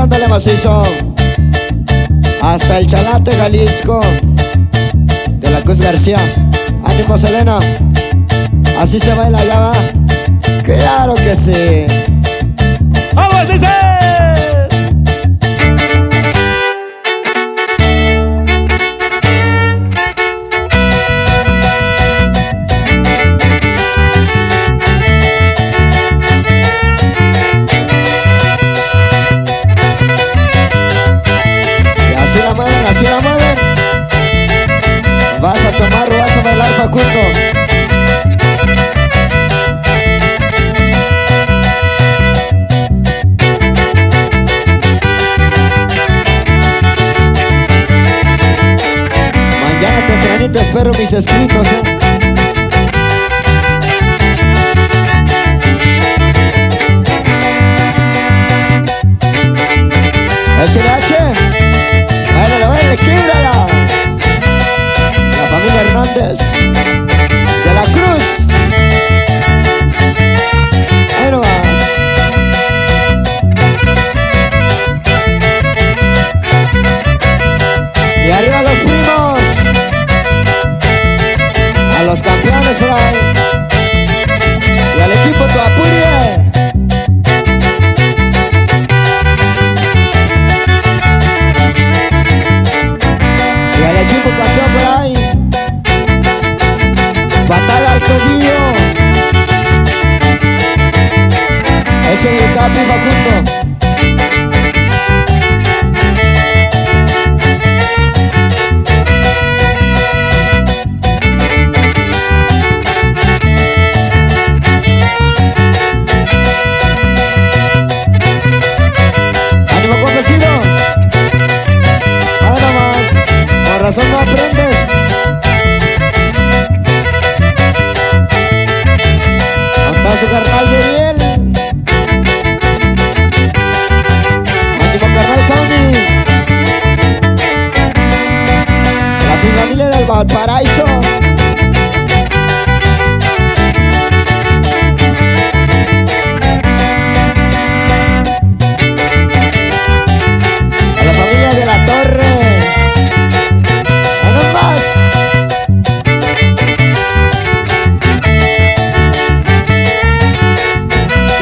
dándole macizo hasta el Chalate, Jalisco, de la Cruz García. Ánimo, Selena, así se baila ya, va. Claro que sí. ¡Vamos, dice! Así la mueven. Vas a tomar o vas a bailar, Facundo. Mañana tempranito espero mis escritos, Échale H. Báilale, quíbrala. La familia Hernández de la Cruz. Ahí nomás. Y arriba los primos, a los campeones por ahí, y al equipo Toapurie. Y al equipo campeón por ahí, patada al tobillo. Ese es el Capi, Facundo. Ánimo, convencido. Ahí nomás. Por razón no aprendes. Anda su carnal de Biel. Ánimo, carnal County. La familia del Valparaíso. A la familia de la Torre.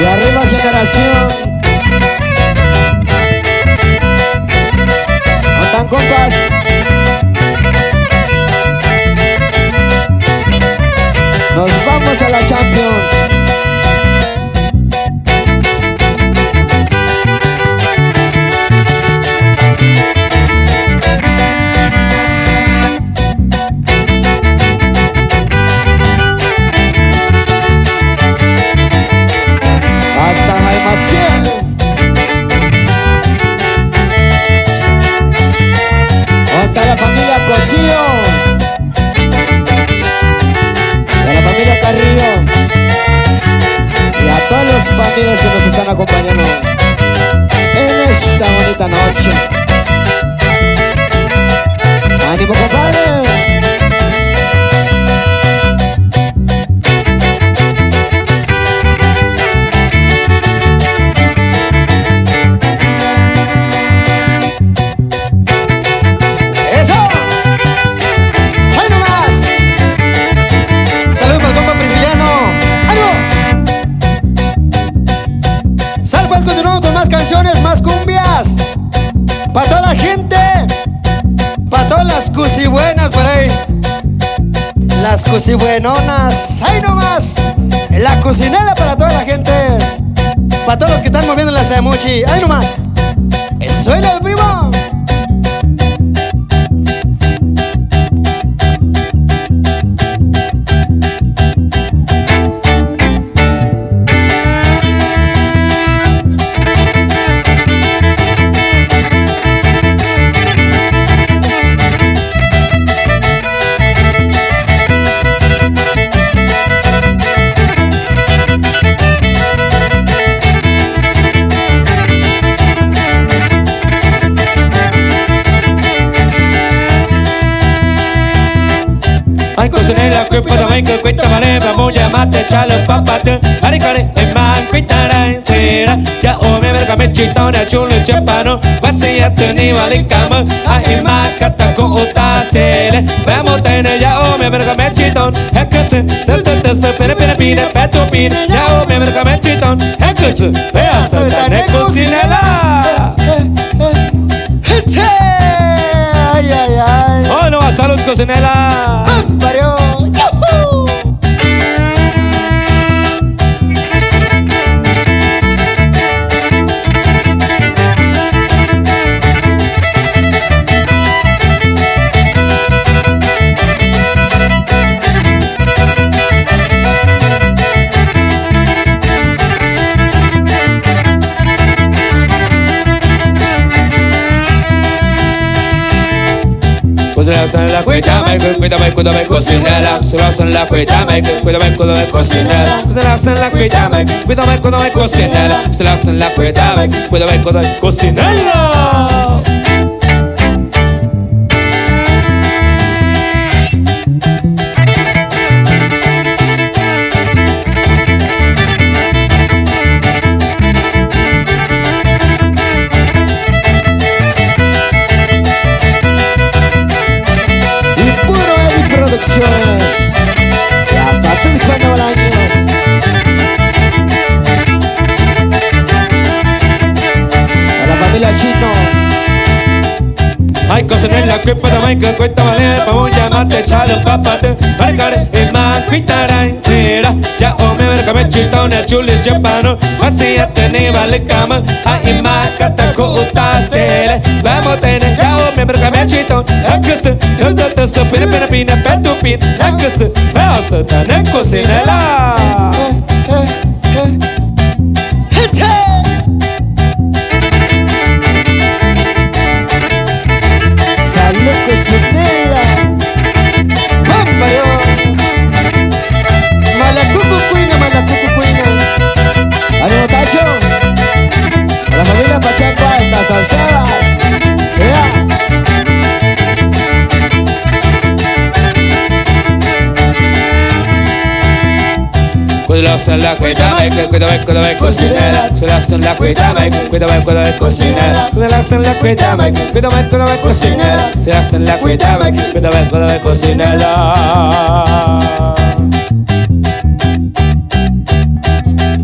Y arriba generación. ¿Andan, compas? Nos vamos a la Champions. Hasta Jaimatse. Otra la familia Cosío, de la familia Carrillo, y a todas las familias que nos están acompañando en esta bonita noche. ¡Ánimo, compadre! Canciones, más cumbias para toda la gente, para todas las cusibuenas por ahí, las cusibuenonas, ahí nomás, la cocinera para toda la gente, para todos los que están moviendo la semuchi, ahí nomás, suena el primo. Ai cocinera que puedo ver que cuesta mare, vamos a llamarte chalo papate, ari care, en man cuitará, sera. Ya o me verga me chitona chulo chepano. Pasi ya teni vale cama. Ai makata ko utasele. Vamos tener ya o me verga me chiton. Hekse desde pere peto pine. Ya o me verga me chiton. Hekse vea saltane cocinela. Ay, ay, ay. Oh no, salud cocinela. Parió. ¡Yujú! Cuídame, cuídame, cocinela. Se la hacen la cuídame, cuídame, cocinela. Se la hacen la cuídame, cuídame, cocinela. Se la hacen la cuídame, cuídame, cocinela. Ya está Tucson de Bolaños. A la familia Chino. Ay, cocinela, cuéntame, cuéntame, vamos a llamarte, chale, papate. Marcare, el más cuitará en cera. Ya o me verga me chitona chulis chepano. Así ya teni vale cama. Ay, makata ko utasele. Vamos a tener ya o me verga me chiton. Hekse desde pine peto pine. Hekse vea saltane cocinela. Salud cocinela. Pampayo. Malacucu cuina. Ánimo Tacho. A la familia Pacheco hasta Salcedas. Yeah. Cuídame, la cuídame, cocinela. Se la hacen la cuídame, cocinela. Se la hacen la cuídame, cocinela. Se la hacen la cuídame, cocinela.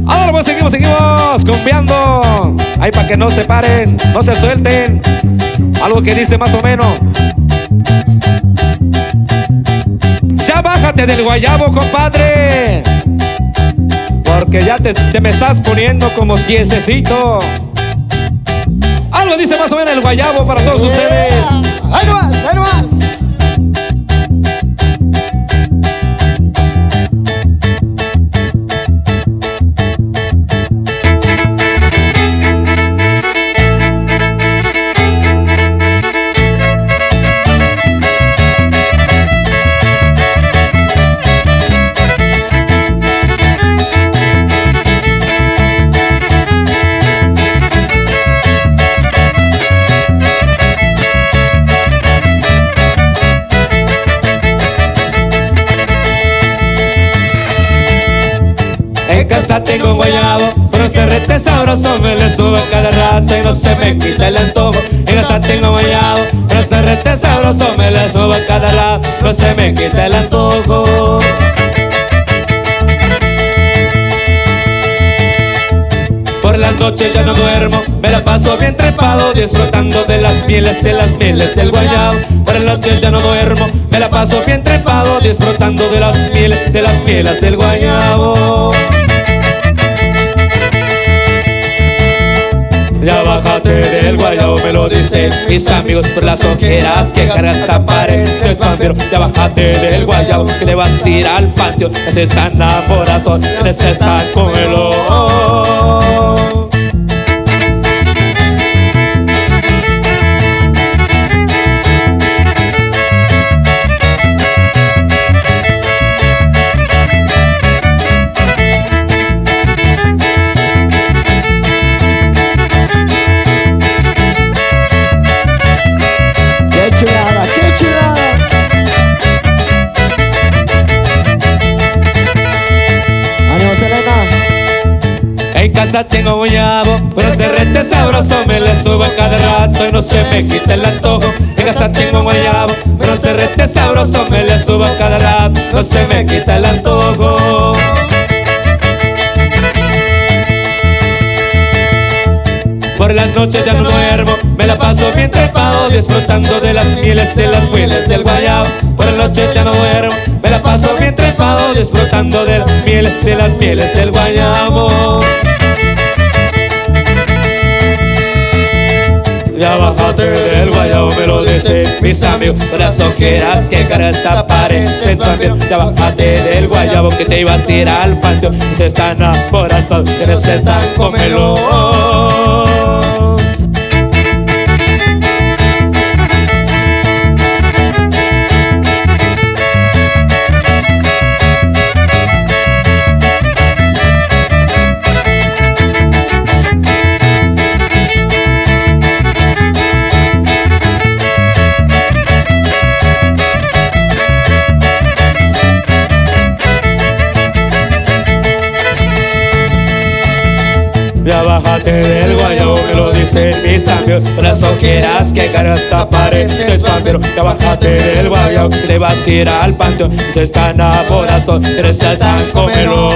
Ahora pues seguimos cumbiando. Ahí para que no se paren, no se suelten. Algo que dice más o menos. Ya bájate del guayabo, compadre. Porque ya te me estás poniendo como tiesecito. Algo dice más o menos el guayabo para todos ustedes. Ahí nomás, ahí nomás. En casa tengo un guayabo, pero ese rete sabroso me le sube cada rato y no se me quita el antojo. En casa tengo un guayabo, pero ese rete sabroso me le sube cada rato, no se me quita el antojo. Por las noches ya no duermo, me la paso bien trepado, disfrutando de las mieles del guayabo. Por las noches ya no duermo, me la paso bien trepado, disfrutando de las mieles del guayabo. Ya bájate del guayabo, me lo dicen mis amigos por las ojeras que cargas pareces vampiro. Ya bájate del guayabo, que te vas a ir al patio. Ese está enamorado, ese está con el ojo. ¡Qué chulada! casa tengo guayabo, pero ese rete sabroso me le subo a cada rato y no se me quita el antojo. En casa tengo guayabo, pero ese rete sabroso me le subo a cada rato, no se me quita el antojo. Por las noches ya no duermo, me la paso bien trepado, disfrutando de las mieles del guayabo. Por las noches ya no duermo, me la paso bien trepado, disfrutando de las mieles del guayabo. Ya bájate del guayabo, me lo dicen mis amigos, por las ojeras que cargas pareces vampiro. Ya bájate del guayabo que te ibas a ir al patio y se están aborazando, que no se están comelo. Ya bájate del guayabo, me lo dicen mis amigos, las ojeras que cargas pareces vampiro. Ya bájate del guayabo, que te vas a ir al panteón y se están aborazando, pero se están comelo.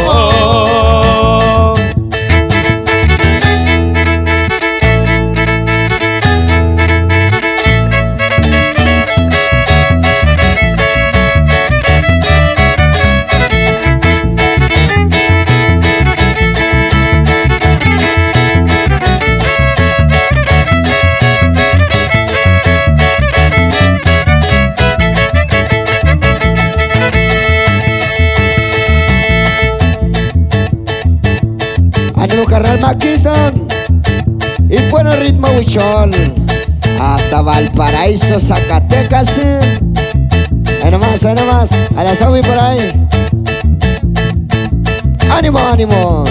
Ánimo carnal Maquistón y bueno ritmo huichol hasta Valparaíso, Zacatecas. Ahí nomás, a la Sabi por ahí. Ánimo, ánimo.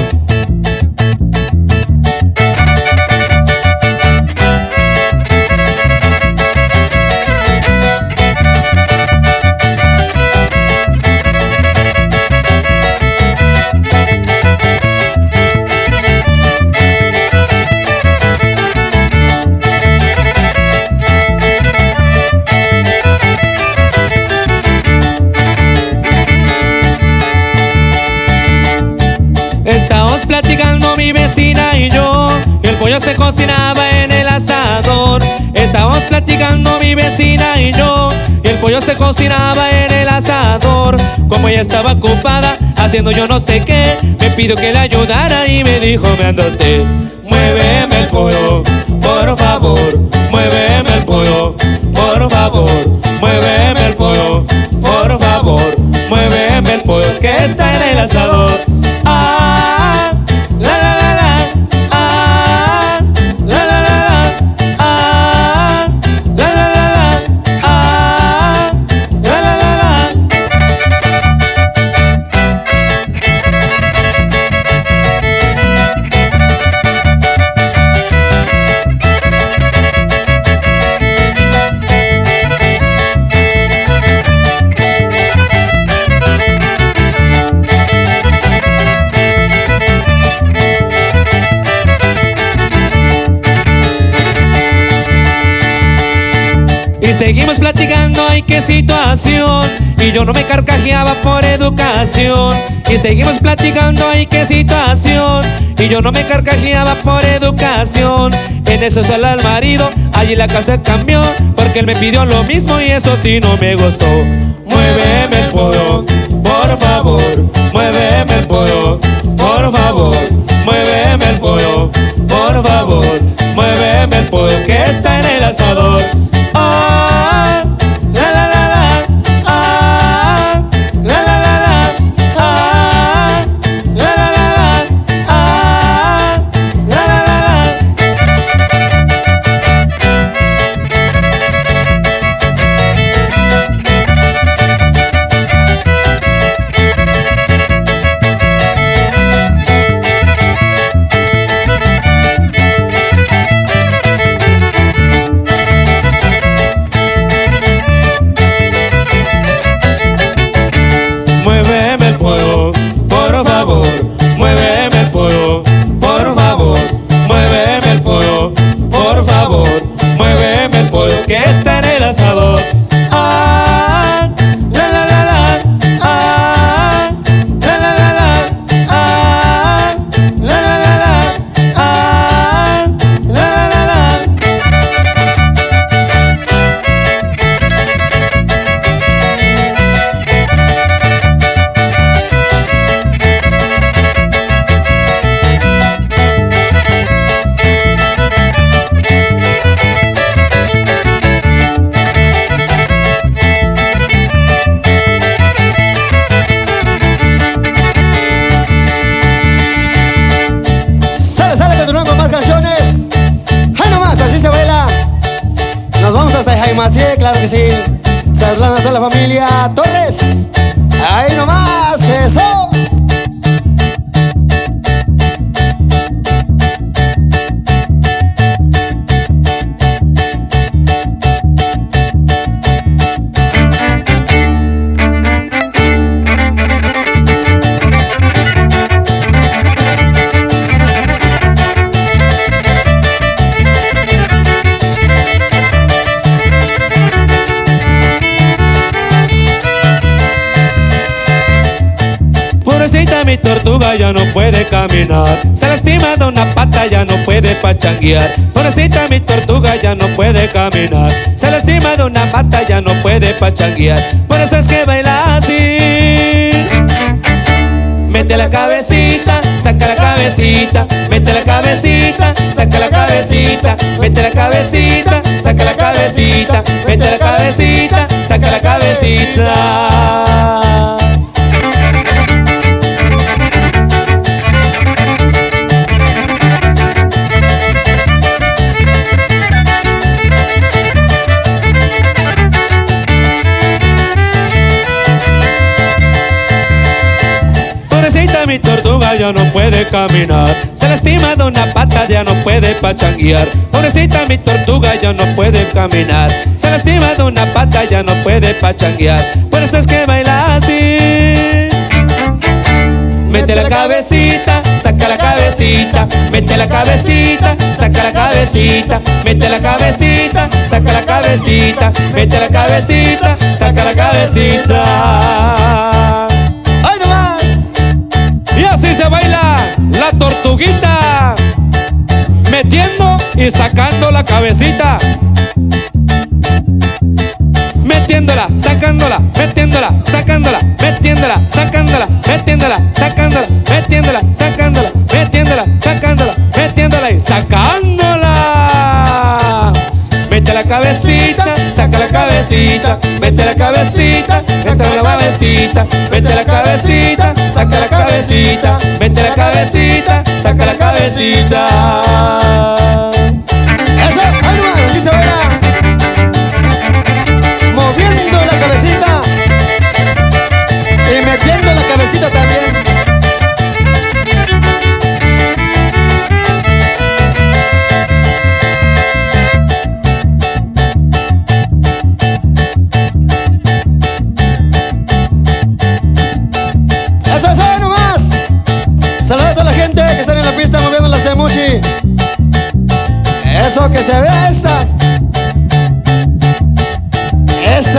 Estábamos platicando mi vecina y yo, y el pollo se cocinaba en el asador. Estábamos platicando mi vecina y yo, y el pollo se cocinaba en el asador. Como ella estaba ocupada haciendo yo no sé qué, me pidió que le ayudara y me dijo: me anda usted, muéveme el pollo, por favor, muéveme el pollo, por favor, muéveme el pollo, por favor, muéveme el pollo que está en el asador. Ah, la la la la, ah, la la la la, ah, la la la la, ah, la la la la. Y seguimos platicando, ay qué situación, y yo no me carcajeaba por educación. Y seguimos platicando, ay qué situación, y yo no me carcajeaba por educación. En eso sale el marido, allí la casa cambió, porque él me pidió lo mismo y eso sí no me gustó. Muéveme el pollo, por favor, muéveme el pollo, por favor, muéveme el pollo, por favor, muéveme el pollo que está en el asador. Ah, la la la la, ah, la la la la, ah, la la la la, ah, la la la la. por favor, muéveme el pollo que está en el asador. Ah, la la la la, ah, la la la la, ah, la la la la, ah, la la la la. Sí, claro que sí. Saludos a toda la familia Torres. Ahí nomás, eso. Mi tortuga ya no puede caminar, se lastima de una pata, ya no puede pachanguear. Pobrecita mi tortuga ya no puede caminar, se lastima de una pata, ya no puede pachanguear. Por eso es que baila así. Mete la cabecita, saca la cabecita, mete la cabecita, saca la cabecita, mete la cabecita, saca la cabecita, mete la cabecita, saca la cabecita. Mi tortuga ya no puede caminar, se lastima de una pata, ya no puede pachanguear. Pobrecita mi tortuga ya no puede caminar, se lastima de una pata, ya no puede pachanguear. Por eso es que baila así. Mete la cabecita, saca la cabecita, mete la cabecita, saca la cabecita, mete la cabecita, saca la cabecita, mete la cabecita, saca la cabecita. ¡Ay, no más! Y así se baila la tortuguita, metiendo y sacando la cabecita. Metiéndola, sacándola, metiéndola, sacándola, metiéndola, sacándola, metiéndola, sacándola, metiéndola, sacándola, metiéndola, sacándola, metiéndola y sacándola. Mete la cabecita, saca la cabecita, mete la cabecita, saca la cabecita, mete la cabecita, saca la cabecita, mete la cabecita, saca la cabecita. Eso, ahí nomás, así se baila. Moviendo la cabecita y metiendo la cabecita también. Eso nomás. Saludos a toda la gente que está en la pista moviendo la semuchi. Eso, que se vea esa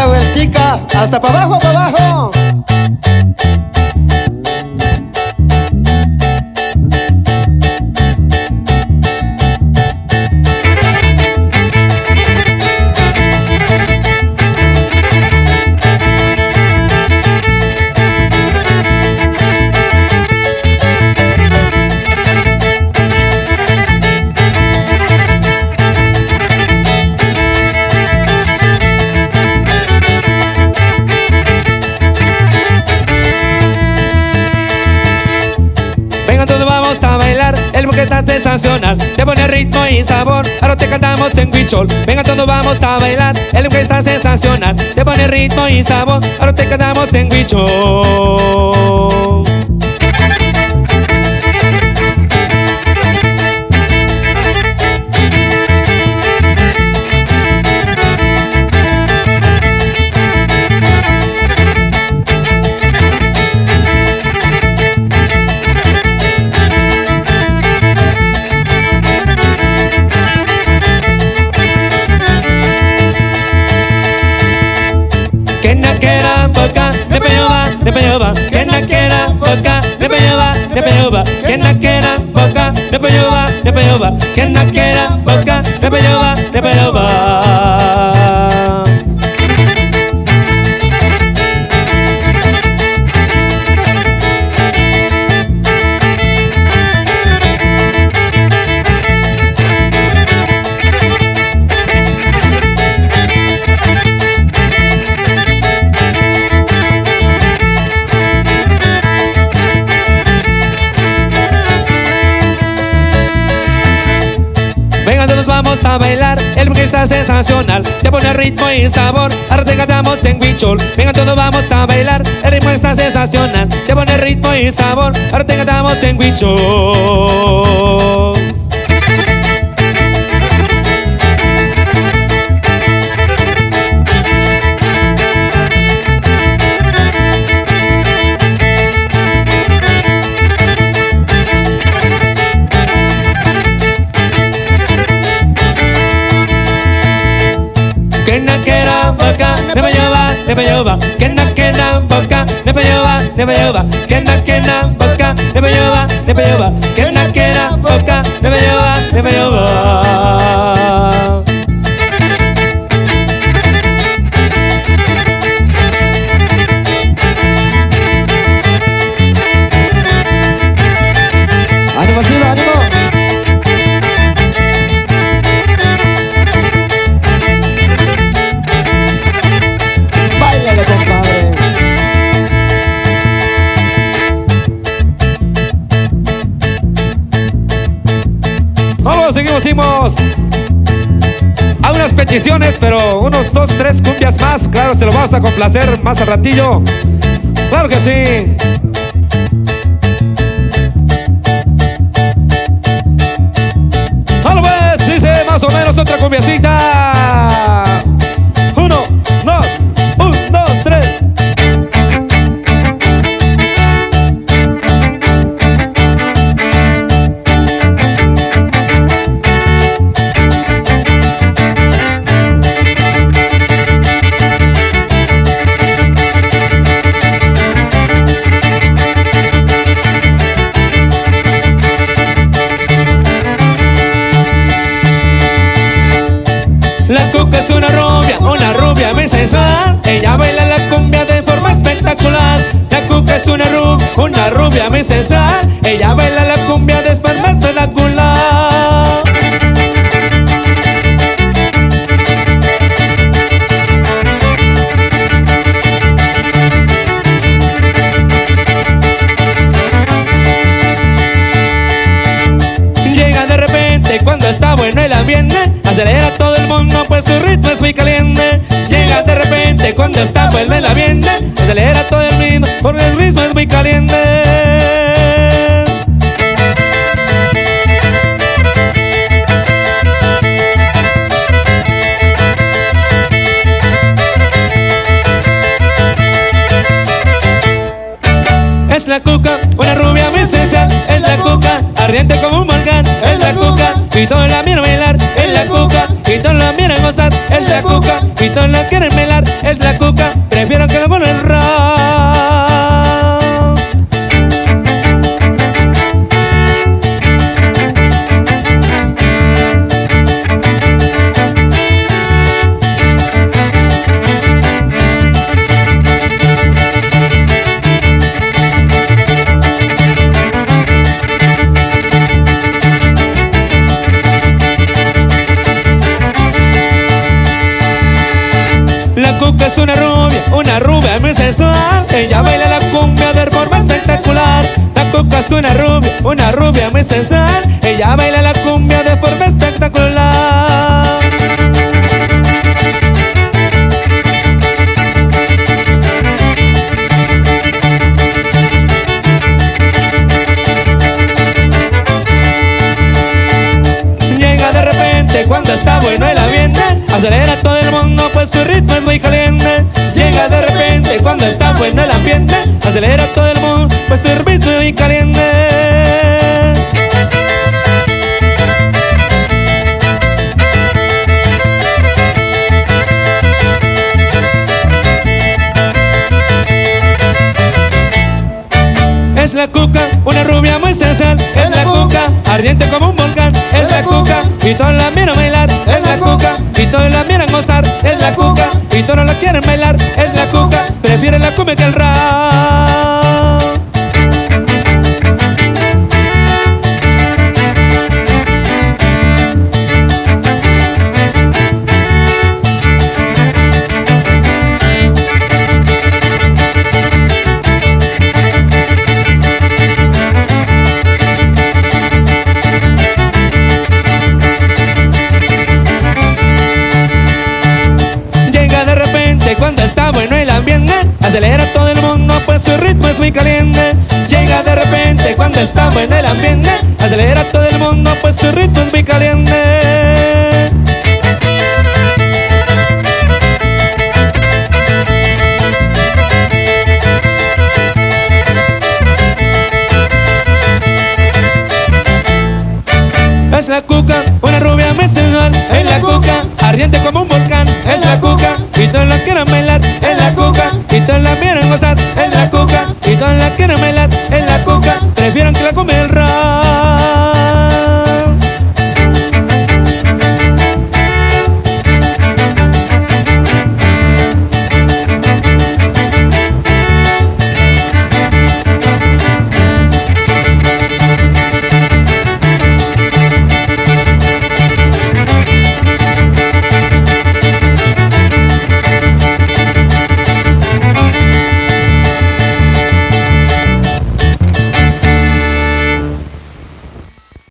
vueltica, hasta para abajo, para abajo. Sensacional, te pone ritmo y sabor. Ahora te cantamos en Huichol. Venga, todos vamos a bailar. El que está sensacional, te pone ritmo y sabor. Ahora te cantamos en Huichol. nepeyoba, que no quiera boca, nepeyoba, que no quiera boca, nepeyoba, que no quiera boca, nepeyoba. Venga, todos vamos a bailar, el rock está sensacional, te pone ritmo y sabor, ahora te cantamos en Huichol. Venga, todos vamos a bailar, el ritmo está sensacional, te pone ritmo y sabor, ahora te cantamos en Huichol. Que no quiera boca, nepeyoba, que no quiera boca, nepeyoba, que no quiera boca, nepeyoba, que no quiera boca, nepeyoba. ¡Ánimo, ciudad, ánimo! ¡Báilale, compadre! Vamos, seguimos. Hay unas peticiones, pero unos 2, 3 cumbias más. Claro, se lo vamos a complacer más al ratillo. Claro que sí. Algo pues, dice más o menos otra cumbiacita. 1, 2, 1, 2, 3. La cuca es una rubia muy sensual. Ella baila la cumbia de forma espectacular. La cuca es una rubia muy sensual. Ella baila la cumbia de forma espectacular. Llega de repente cuando está bueno el ambiente, acelera todo el mundo pues su ritmo es muy caliente. Llega de repente cuando está bueno el ambiente, acelera todo el mundo porque el ritmo es muy caliente. Es la cuca, una rubia muy sensual. Es la cuca, ardiente como un volcán. Es la cuca, y todos la miran bailar. Es la cuca, y todos la miran gozar. Es la cuca, y todos la quieren bailar. Es la cuca, prefiero que lo ponga el rock. La cuca es una rubia muy sensual. Ella baila la cumbia de forma espectacular. La cuca es una rubia muy sensual. Ella baila la cumbia de forma espectacular. Llega de repente cuando está bueno el ambiente, acelera todo el mundo pues su ritmo es muy caliente. Llega de repente cuando está bueno el ambiente, acelera todo el mundo pues su ritmo es muy caliente. Es la cuca, una rubia muy sensual. Es la cuca, ardiente como un volcán. Es la cuca, y todos la miran bailar. Es la cuca, y todos la miran gozar. Es la cuca, y todos la quieren bailar. Es la cuca, prefiere la cumbia que el rap. Cuando está bueno el ambiente, acelera todo el mundo, pues su ritmo es muy caliente. Llega de repente cuando está bueno el ambiente, acelera todo el mundo, pues su ritmo es muy caliente. Es la cuca, una rubia muy sensual. Es la cuca, ardiente como un volcán. Es la cuca, y todos la quieren bailar. Es la cuca, y todos la quieren gozar.